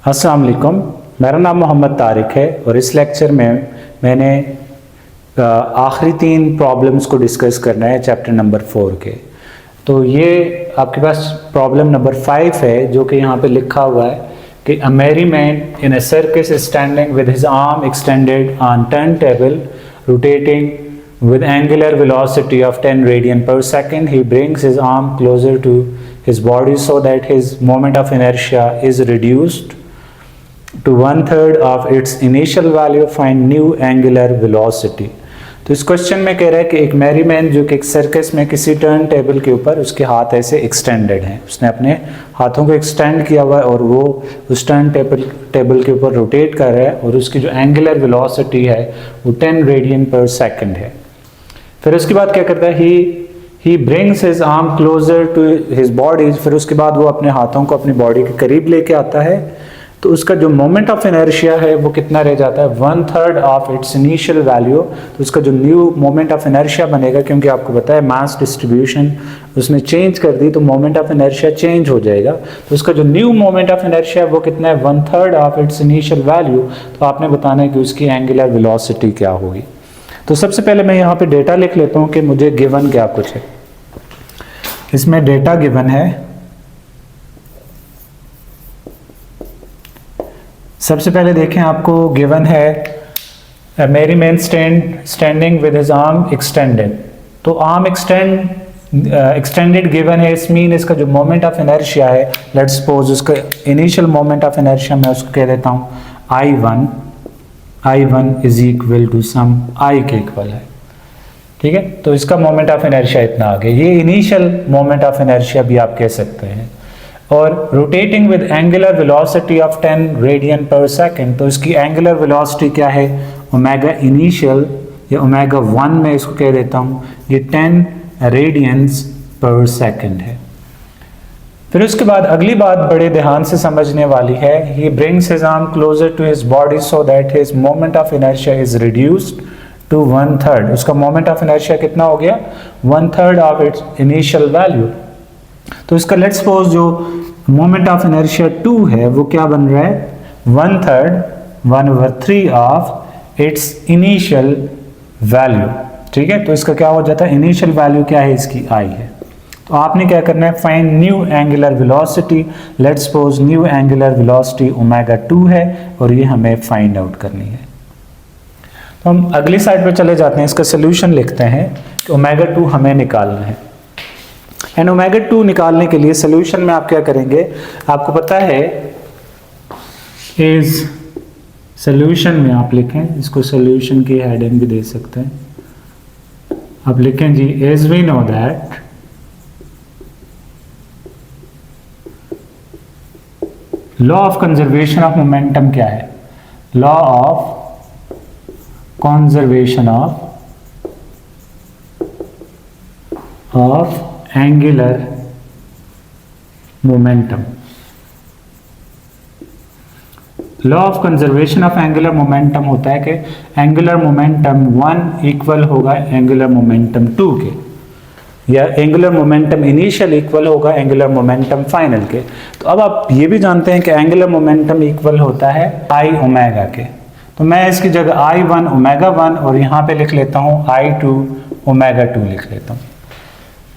अस्सलाम वालेकुम, मेरा नाम मोहम्मद तारिक है और इस लेक्चर में मैंने आखिरी 3 प्रॉब्लम्स को डिस्कस करना है चैप्टर नंबर 4 के। तो ये आपके पास प्रॉब्लम नंबर 5 है जो कि यहाँ पे लिखा हुआ है कि a merry man in a circus standing with his arm extended on turntable rotating with angular velocity of 10 radian per second. He brings his arm closer to his body so that his moment of inertia is reduced to 1/3 of its initial value. Find new angular velocity. तो इस question में कह रहा है कि एक Mary man जो कि एक सर्कस में किसी टर्न टेबल के ऊपर उसके हाथ ऐसे एक्सटेंडेड हैं, उसने अपने हाथों को एक्सटेंड किया हुआ है और वो उस टर्न टेबल के ऊपर रोटेट कर रहा है और उसकी जो एंगुलर वेलोसिटी है वो 10 रेडियन पर सेकंड है। फिर उसके बाद क्या करता है, he brings his arm closer to his body. फिर उसके बाद वो अपने हाथों को अपनी बॉडी के करीब लेके आता है तो उसका जो मोमेंट ऑफ इनर्शिया है वो कितना रह जाता है, 1/3 ऑफ इट्स इनिशियल वैल्यू। तो उसका जो न्यू मोमेंट ऑफ इनर्शिया बनेगा, क्योंकि आपको पता है मास डिस्ट्रीब्यूशन उसने चेंज कर दी तो मोमेंट ऑफ इनर्शिया चेंज हो जाएगा। तो उसका जो न्यू मोमेंट ऑफ इनर्शिया वो कितना है, 1/3 ऑफ इट्स इनिशियल वैल्यू। तो आपने बताना है कि उसकी एंगुलर वेलोसिटी क्या होगी। तो सबसे पहले मैं यहाँ पे डेटा लिख लेता हूँ कि मुझे गिवन क्या कुछ है। इसमें डेटा गिवन है, सबसे पहले देखें आपको गिवन है merry man standing with his arm extended. तो आर्म एक्सटेंडेड गिवन है, इस मीन इसका जो मोमेंट ऑफ इनर्शिया है, लेट्स सपोज उसका इनिशियल मोमेंट ऑफ इनर्शिया मैं उसको कह देता हूँ I1 is equal to some I के इक्वल है, ठीक है। तो इसका मोमेंट ऑफ इनर्शिया इतना आ गया, ये इनिशियल मोमेंट ऑफ इनर्शिया भी आप कह सकते हैं। और rotating with angular velocity of 10 radian per second, तो इसकी एंगुलर वेलोसिटी क्या है, ओमेगा इनिशियल या ओमेगा 1 में इसको कह देता हूँ, ये 10 रेडियंस पर सेकंड है। फिर उसके बाद अगली बात बड़े ध्यान से समझने वाली है, he brings his arm closer to his body so that his moment of inertia is reduced to 1/3। उसका मोमेंट ऑफ इनर्शिया कितना हो गया, 1/3 ऑफ इट्स इनिशियल वैल्यू। तो इसका लेट्स सपोज जो मोमेंट ऑफ इनर्शिया 2 है वो क्या बन रहा है, 1/3 1/3 ऑफ इट्स इनिशियल वैल्यू, ठीक है। तो इसका क्या हो जाता है, इनिशियल वैल्यू क्या है, इसकी I है। तो आपने क्या करना है, find new angular velocity. Let's suppose new angular velocity omega 2 है और ये हमें फाइंड आउट करनी है। तो हम अगली साइड पर चले जाते हैं, इसका सोल्यूशन लिखते हैं कि ओमेगा 2 हमें निकालना है। एंड ओमेगा 2 निकालने के लिए सोल्यूशन में आप क्या करेंगे, आपको पता है इज सोल्यूशन में आप लिखें, इसको सोल्यूशन की हेडिंग भी दे सकते हैं, आप लिखें जी as we know that law of conservation of momentum क्या है, law of conservation of angular momentum. Law of conservation of angular momentum होता है कि एंगुलर मोमेंटम 1 इक्वल होगा एंगुलर मोमेंटम 2 के, या एंगुलर मोमेंटम इनिशियल इक्वल होगा एंगुलर मोमेंटम फाइनल के। तो अब आप ये भी जानते हैं कि एंगुलर मोमेंटम इक्वल होता है I ओमेगा के। तो मैं इसकी जगह I1 ओमेगा 1 और यहाँ पे लिख लेता हूँ I2 ओमेगा 2 लिख लेता हूँ।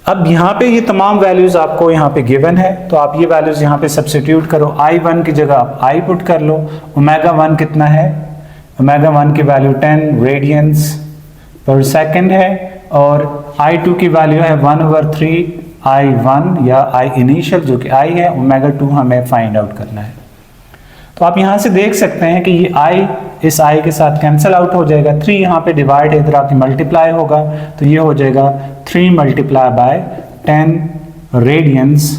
अब यहाँ पे ये तमाम वैल्यूज आपको यहाँ पे गिवन है, तो आप ये वैल्यूज यहाँ पे सब्स्टिट्यूट करो। I1 की जगह आप I पुट कर लो, ओमेगा 1 कितना है, ओमेगा 1 की वैल्यू 10 रेडियंस पर सेकंड है और I2 की वैल्यू है 1/3 I1 या I इनिशियल जो कि I है, ओमेगा 2 हमें फाइंड आउट करना है। तो आप यहाँ से देख सकते हैं कि ये I इस I के साथ कैंसिल आउट हो जाएगा, 3 यहाँ पे डिवाइड इधर आके मल्टीप्लाई होगा, तो ये हो जाएगा 3 मल्टीप्लाई बाय 10 रेडियंस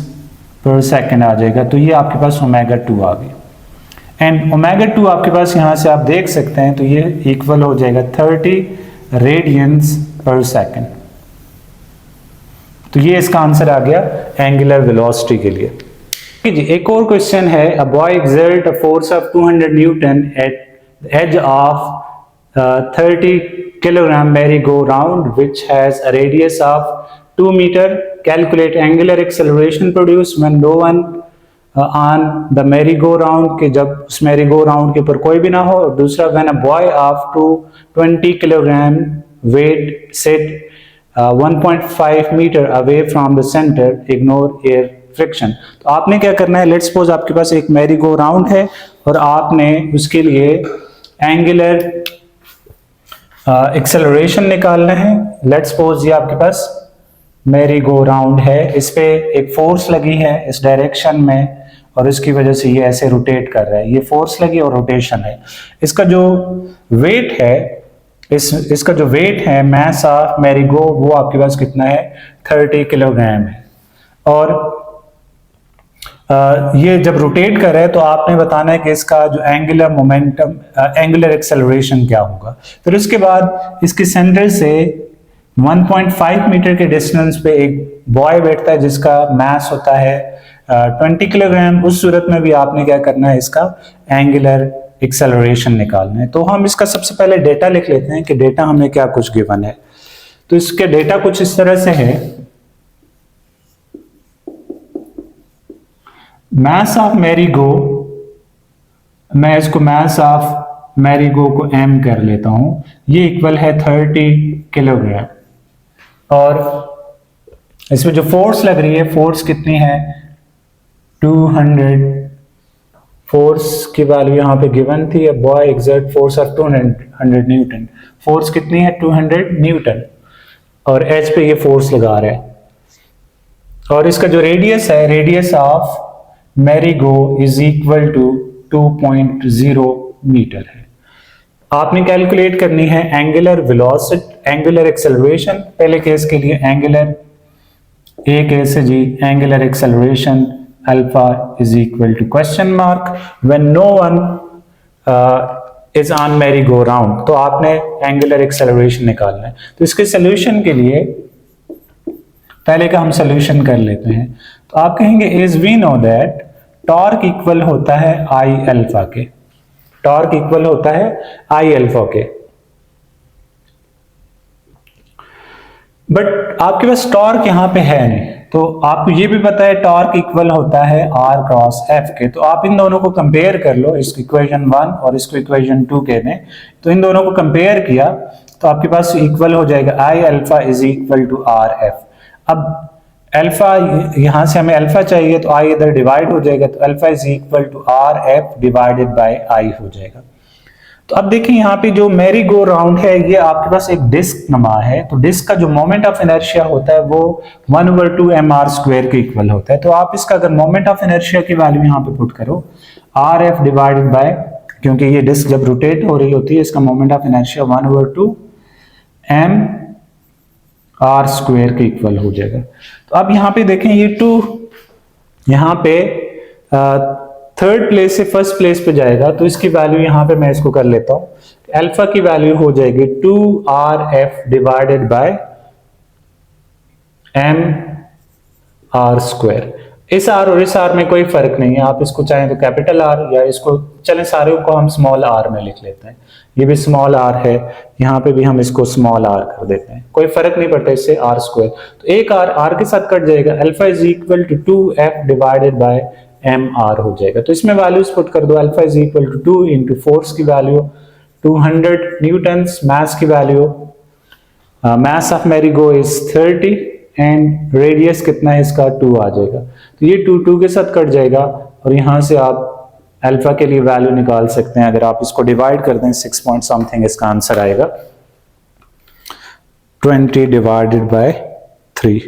पर सेकंड आ जाएगा। तो ये आपके पास ओमेगा 2 आ गई। एंड ओमेगा 2 आपके पास यहाँ से आप देख सकते हैं, तो ये इक्वल हो जाएगा 30 रेडियंस पर सेकंड। तो ये इसका आंसर आ गया एंगुलर वेलोसिटी के लिए। जी एक और क्वेश्चन है, a boy exert a force of 200 newton at edge of 30 kilogram merry go round which has a radius of 2 metre, calculate angular acceleration produce when no one on the merry go round, कि जब उस Mary go round के ऊपर कोई भी ना हो, और दूसरा when a boy of two 20 kilogram weight set 1.5 metre away from the centre, ignore air friction. तो आपने क्या करना है, लेट्स सपोज आपके पास एक मैरी गो राउंड है और आपने उसके लिए एंगुलर एक्सेलरेशन निकालना है। लेट्स सपोज ये आपके पास मैरी गो राउंड है, इस पे एक फोर्स लगी है इस डायरेक्शन में और इसकी वजह से ये ऐसे रोटेट कर रहा है, ये फोर्स लगी और रोटेशन है। इसका जो वेट है, इसका जो वेट है मास ऑफ मैरी गो, वो आपके पास कितना है, 30 किलोग्राम है। और ये जब रोटेट कर रहा है तो आपने बताना है कि इसका जो एंगुलर मोमेंटम, एंगुलर एक्सेलरेशन क्या होगा। फिर उसके बाद इसके सेंटर से 1.5 मीटर के डिस्टेंस पे एक बॉय बैठता है जिसका मास होता है 20 किलोग्राम। उस सूरत में भी आपने क्या करना है, इसका एंगुलर एक्सेलरेशन निकालना है। तो हम इसका सबसे पहले डेटा लिख लेते हैं कि डेटा हमें क्या कुछ गिवन है। तो इसके डेटा कुछ इस तरह से है, मास ऑफ मैरी गो, मैं इसको मास ऑफ मैरी गो को m कर लेता हूं, ये इक्वल है 30 किलोग्राम। और इसमें जो फोर्स लग रही है, फोर्स कितनी है, 200, फोर्स की वैल्यू यहां पे गिवन थी, boy exert force of 200 Newton, force कितनी है 200 न्यूटन, और एच पे ये फोर्स लगा रहा है। और इसका जो रेडियस है, radius of merry go is equal to 2.0 metre है। आपने कैलकुलेट करनी है एंगुलर वेलोसिटी, एंगुलर एक्सेलरेशन। पहले केस के लिए एंगुलर, ए केस है जी, angular acceleration alpha is equal to question mark when no one is on merry go round. तो आपने एंगुलर एक्सेलरेशन निकालना है। तो इसके सोल्यूशन के लिए पहले का हम सोल्यूशन कर लेते हैं। तो आप कहेंगे is we know that torque equal होता है आई अल्फा के, टॉर्क इक्वल होता है आई अल्फा के। बट आपके पास टॉर्क यहां पे है नहीं, तो आपको ये भी पता है टॉर्क इक्वल होता है आर क्रॉस एफ के। तो आप इन दोनों को कंपेयर कर लो, इसको इक्वेशन 1 और इसको इक्वेशन 2 कहते हैं। तो इन दोनों को कंपेयर किया तो आपके पास इक्वल हो जाएगा I alpha is equal to R F. अब अल्फा, यहां से हमें अल्फा चाहिए तो आई इधर डिवाइड हो जाएगा, तो alpha is equal to R F divided by I हो जाएगा। तो अब देखिए यहाँ पे जो मैरी गो राउंड है, ये आपके पास एक डिस्क नमा है। तो डिस्क का जो मोमेंट ऑफ इनर्शिया होता है वो 1/2 mr² के इक्वल होता है। तो आप इसका अगर मोमेंट ऑफ इनर्शिया की वैल्यू यहाँ पे पुट करो, आर एफ डिवाइडेड बाय, क्योंकि ये डिस्क जब रोटेट हो रही होती है, इसका मोमेंट ऑफ इनर्शिया 1/2 mr² के इक्वल हो जाएगा। तो अब यहाँ पे देखें, ये 2 यहाँ पे थर्ड प्लेस से फर्स्ट प्लेस पे जाएगा, तो इसकी वैल्यू यहाँ पे मैं इसको कर लेता हूँ। अल्फा की वैल्यू हो जाएगी 2rf डिवाइडेड बाय mr²। इस r और इस r में कोई फर्क नहीं है, आप इसको चाहें तो कैपिटल R या इसको, चलें सारे को हम स्मॉल r में लिख लेते हैं। ये भी स्मॉल r है, यहाँ पे भी हम इसको स्मॉल r कर देते हैं, कोई फर्क नहीं पड़ता इससे, r²। तो एक r के साथ कट जाएगा, alpha is equal to 2f divided by mr हो जाएगा। तो इसमें वैल्यूज पुट कर दो, alpha is equal to 2 into force की वैल्यू 200 न्यूटन्स, मास की value, mass of merry go is 30 and radius कितना है इसका 2 आ जाएगा। तो ये 2 के साथ कट जाएगा और यहां से आप अल्फा के लिए वैल्यू निकाल सकते हैं। अगर आप इसको डिवाइड कर दें 6 पॉइंट समथिंग, इसका आंसर आएगा 20 डिवाइडेड बाय 3,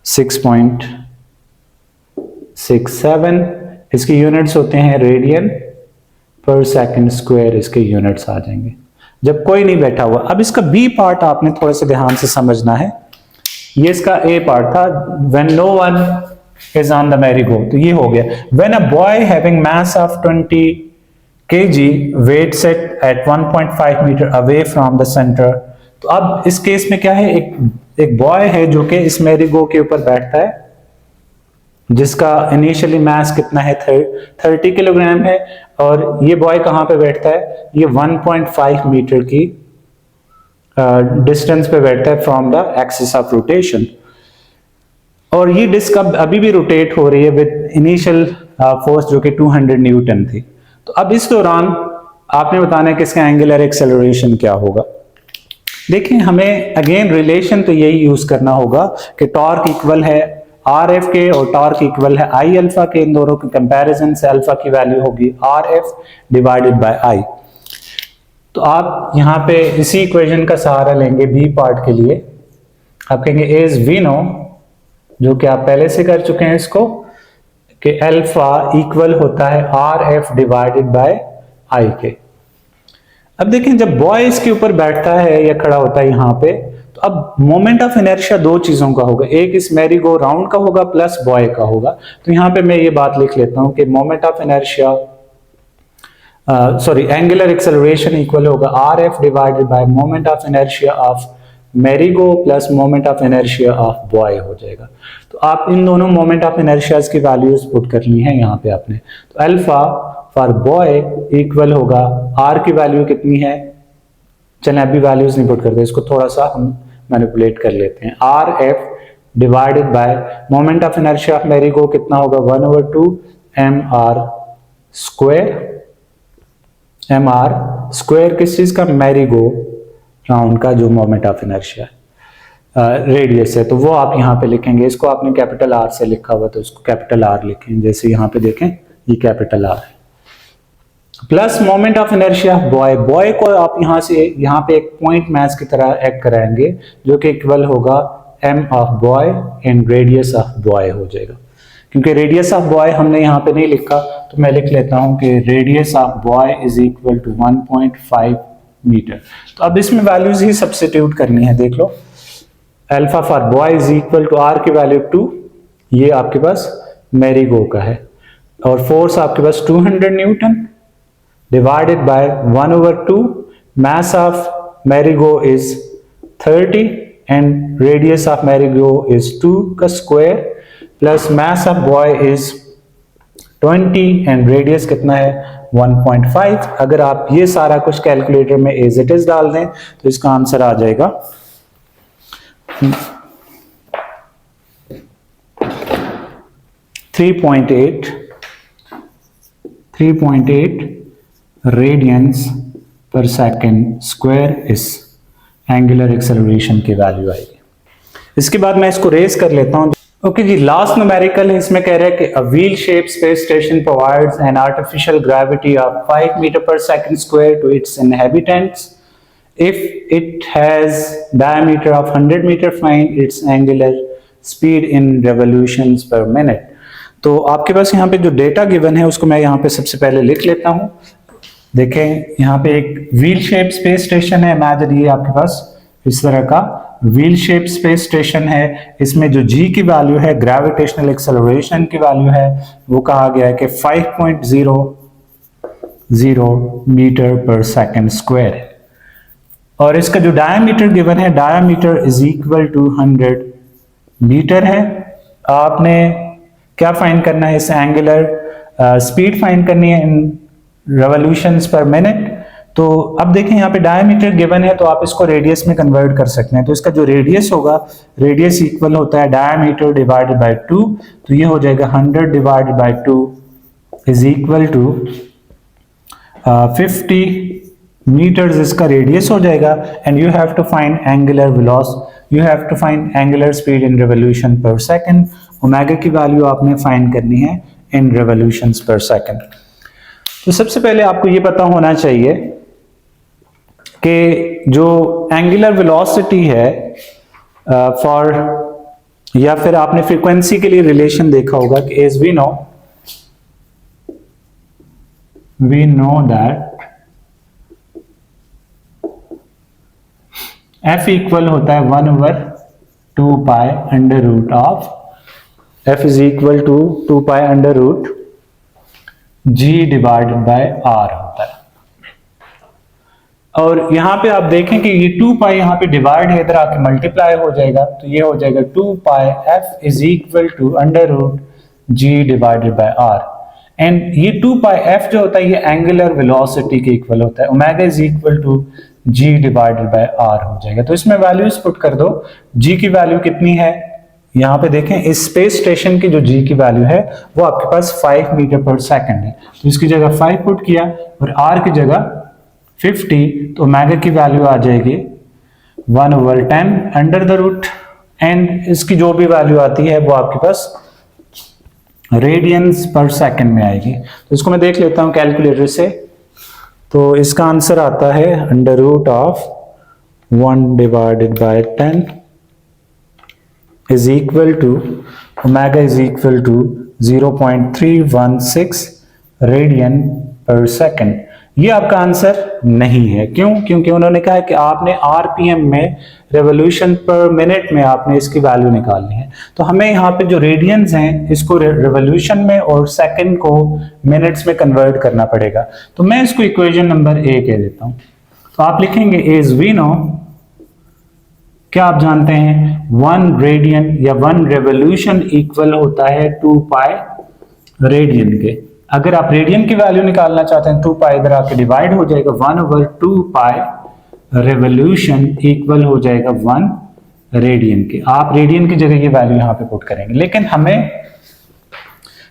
6.67। इसके यूनिट्स होते हैं रेडियन पर सेकंड स्क्वायर, इसके यूनिट्स आ जाएंगे जब कोई नहीं बैठा हुआ। अब इसका बी पार्ट आपने थोड़ा सा ध्यान से समझना है। ये इसका ए पार्ट था, when no one is on the merry go, तो ये हो गया। When a boy having mass of 20 kg weight set at 1.5 metre away from the centre. तो अब इस केस में क्या है, एक बॉय है जो कि इस मैरी गो के ऊपर बैठता है, जिसका इनिशियली मास कितना है 30 किलोग्राम है, और ये बॉय कहां पे बैठता है, ये 1.5 मीटर की डिस्टेंस पे बैठता है from the axis of rotation. और ये डिस्क अभी भी रोटेट हो रही है विद इनिशियल फोर्स जो कि 200 न्यूटन थी। तो अब इस दौरान आपने बताना है कि इसका एंगुलर एक्सेलरेशन क्या होगा। देखिए हमें अगेन रिलेशन तो यही यूज करना होगा कि टॉर्क इक्वल है आर एफ के और टॉर्क इक्वल है आई अल्फा के। इन दोनों के कंपैरिजन से अल्फा की वैल्यू होगी आर एफ डिवाइडेड बाय आई। तो आप यहाँ पे इसी इक्वेशन का सहारा लेंगे बी पार्ट के लिए। आप कहेंगे एज वी नो, जो कि आप पहले से कर चुके हैं इसको, कि अल्फा इक्वल होता है आर एफ डिवाइडेड बाय आई के। अब देखें जब बॉय इसके ऊपर बैठता है या खड़ा होता है यहाँ पे, तो अब मोमेंट ऑफ इनर्शिया दो चीजों का होगा, एक इस मैरी गो राउंड का होगा प्लस बॉय का होगा। तो यहाँ पे मैं ये बात लिख लेता हूं कि moment of inertia angular acceleration equal होगा R F divided by moment of inertia of merry go plus moment of inertia of boy हो जाएगा। तो आप इन दोनों मोमेंट ऑफ इनर्शियाज की वैल्यूज पुट करनी है यहाँ पे आपने। तो अल्फा फॉर बॉय इक्वल होगा, आर की वैल्यू कितनी है, चलें अभी वैल्यूज नहीं पुट करते, इसको थोड़ा सा हम मैनिपुलेट कर लेते हैं। Are F divided by moment of inertia of merry-go कितना होगा 1/2 mr स्क्वायर। mr स्क्वायर किस चीज का, मैरीगो राउंड का जो मोमेंट ऑफ इनर्शिया रेडियस है, तो वो आप यहाँ पे लिखेंगे। इसको आपने कैपिटल आर से लिखा हुआ तो इसको कैपिटल आर लिखें, जैसे यहाँ पे देखें ये कैपिटल आर है, plus moment of inertia boy. Boy को आप यहाँ से यहाँ पे एक पॉइंट मैच की तरह एक्ट कराएंगे जो कि इक्वल होगा m of boy and radius of boy हो जाएगा। क्योंकि रेडियस ऑफ बॉय हमने यहाँ पे नहीं लिखा तो मैं लिख लेता हूँ कि radius of boy is equal to 1.5 metre. तो अब इसमें वैल्यूज ही सब्स्टिट्यूट करनी है। देख लो alpha for boy is equal to R की वैल्यू 2, ये आपके पास मैरीगो का है, और फोर्स आपके पास 200 Newton divided by 1/2 mass of merry-go is 30 and radius of merry-go is 2 का square plus mass of boy is 20 and radius कितना है 1.5। अगर आप ये सारा कुछ कैलकुलेटर में एज इट इज डाल दें तो इसका आंसर आ जाएगा 3.8 रेडियंस पर सेकेंड स्क्वायर इस एंगुलर एक्सेलरेशन की वैल्यू आएगी। इसके बाद मैं इसको रेज कर लेता हूं। ओके जी, लास्ट न्यूमेरिकल है, इसमें कह रहा है कि a wheel shape space station provides an artificial gravity of 5 metre per second square to its inhabitants if it has diameter of 100 meter, find its angular speed in revolutions per minute। तो आपके पास यहाँ पे जो data given है उसको मैं यहाँ पे सबसे पहले लिख लेता हूँ। देखें यहाँ पे एक व्हील शेप स्पेस स्टेशन है, इमेजिन ये आपके पास इस तरह का व्हील शेप स्पेस स्टेशन है। इसमें जो g की वैल्यू है, ग्रेविटेशनल एक्सेलरेशन की वैल्यू है, वो कहा गया है कि 5.00 मीटर पर सेकंड स्क्वायर है, और इसका जो डायमीटर गिवन है, diameter is equal to 100 metre है। आपने क्या फाइंड करना है, इस एंगुलर स्पीड फाइंड करनी है इन रेवोल्यूशंस पर मिनट। तो अब देखें यहाँ पे डायमीटर गिवन है तो आप इसको रेडियस में कन्वर्ट कर सकते हैं। तो इसका जो रेडियस होगा, रेडियस इक्वल होता है डायमीटर डिवाइडेड बाय 2, तो ये हो जाएगा 100 divided by 2 is equal to 50 metres इसका रेडियस हो जाएगा। And you have to find angular velocity, you have to find angular speed in revolution per second. Omega की वैल्यू आपने फाइंड करनी है इन रिवोल्यूशंस पर सेकंड। तो सबसे पहले आपको ये पता होना चाहिए कि जो एंगुलर वेलोसिटी है फॉर, या फिर आपने फ्रीक्वेंसी के लिए रिलेशन देखा होगा कि as we know that f equal होता है 1/2 pi under root of, f is equal to 2 pi under root g divided by r होता है। और यहां पे आप देखें कि ये 2 पाई यहाँ पे डिवाइड है, इधर आके मल्टीप्लाई हो जाएगा, तो ये हो जाएगा 2 pi f is equal to under root g divided by r। And ये 2 पाई f जो होता है ये एंगुलर वेलोसिटी के इक्वल होता है। Omega is equal to g divided by r हो जाएगा। तो इसमें वैल्यूज पुट कर दो। g की वैल्यू कितनी है, यहाँ पे देखें इस स्पेस स्टेशन की जो जी की वैल्यू है वो आपके पास 5 मीटर पर सेकंड है, तो इसकी जगह 5 पुट किया और आर की जगह 50, तो ओमेगा की वैल्यू आ जाएगी 1/10 अंडर द रूट, एंड इसकी जो भी वैल्यू आती है वो आपके पास रेडियंस पर सेकंड में आएगी। तो इसको मैं देख लेता हूं कैलकुलेटर से। तो इसका आंसर आता है under root of 1/10 is equal to omega is equal to 0.316 radian per second. ये आपका आंसर नहीं है, क्यों? क्योंकि उन्होंने कहा है कि आपने आरपीएम में रेवोल्यूशन पर मिनट में आपने इसकी वैल्यू निकालनी है। तो हमें यहाँ पे जो रेडियंस हैं इसको रेवोल्यूशन में और सेकंड को मिनट्स में कन्वर्ट करना पड़ेगा। तो मैं इसको इक्वेशन नंबर ए कह देता हूँ। तो आप लिखेंगे एज वी नो, क्या आप जानते हैं 1 रेडियन या 1 रेवोल्यूशन इक्वल होता है 2 पाई रेडियन के। अगर आप रेडियन की वैल्यू निकालना चाहते हैं 2 पाई इधर आके डिवाइड हो जाएगा, 1/2 पाई रेवोल्यूशन इक्वल हो जाएगा 1 रेडियन के। आप रेडियन की जगह ये वैल्यू यहां पे पुट करेंगे, लेकिन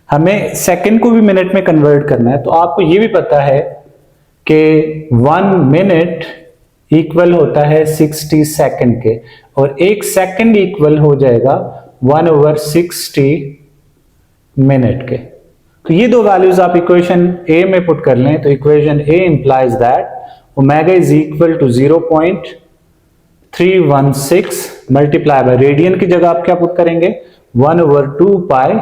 हमें सेकंड को भी मिनट में कन्वर्ट करना है। तो आपको ये भी पता है कि 1 मिनट इक्वल होता है 60 सेकंड के, और 1 सेकंड इक्वल हो जाएगा 1/60 मिनट के। तो ये दो वैल्यूज आप इक्वेशन ए में पुट कर लें, तो equation A implies that omega is equal to 0.316 multiply by radian की जगह आप क्या पुट करेंगे 1/2 पाई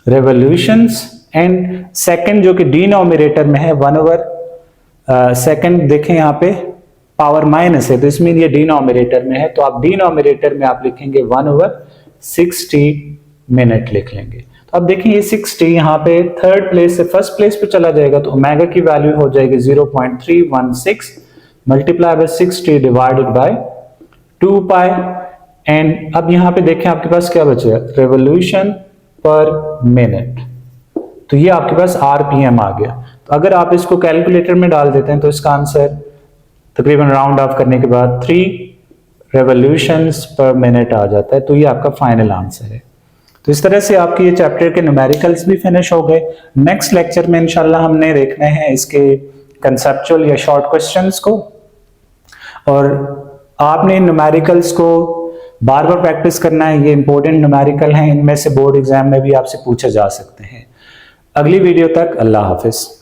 रेवोल्यूशंस, एंड सेकंड जो कि डिनोमिनेटर में है 1 सेकंड देखें यहाँ पे पावर माइनस है, तो इसमें ये डिनोमिनेटर में है, तो आप डिनोमिनेटर में आप लिखेंगे 1/60 मिनट लिख लेंगे। तो अब देखिए ये 60 यहाँ पे थर्ड प्लेस से फर्स्ट प्लेस पे चला जाएगा, तो ओमेगा की वैल्यू हो जाएगी 0.316 multiply bye 60 divided by 2 pi, and अब यहाँ पे देखें आपके पास क्या बचेगा रेवोल्यूशन पर मिनट। तो ये आपके पास आरपीएम आ गया। तो अगर आप इसको कैलकुलेटर में डाल देते हैं तो इसका आंसर तकरीबन राउंड ऑफ करने के बाद 3 रेवोल्यूशंस पर मिनट आ जाता है। तो ये आपका फाइनल आंसर है। तो इस तरह से आपके ये चैप्टर के न्यूमेरिकल्स भी फिनिश हो गए। नेक्स्ट लेक्चर में इंशाल्लाह हमने देखने हैं इसके कंसेप्चुअल या शॉर्ट क्वेश्चंस को, और आपने इन न्यूमेरिकल्स को बार बार प्रैक्टिस करना है। ये इंपॉर्टेंट न्यूमेरिकल हैं, इनमें से बोर्ड एग्जाम में भी आपसे पूछे जा सकते हैं। अगली वीडियो तक अल्लाह हाफिज।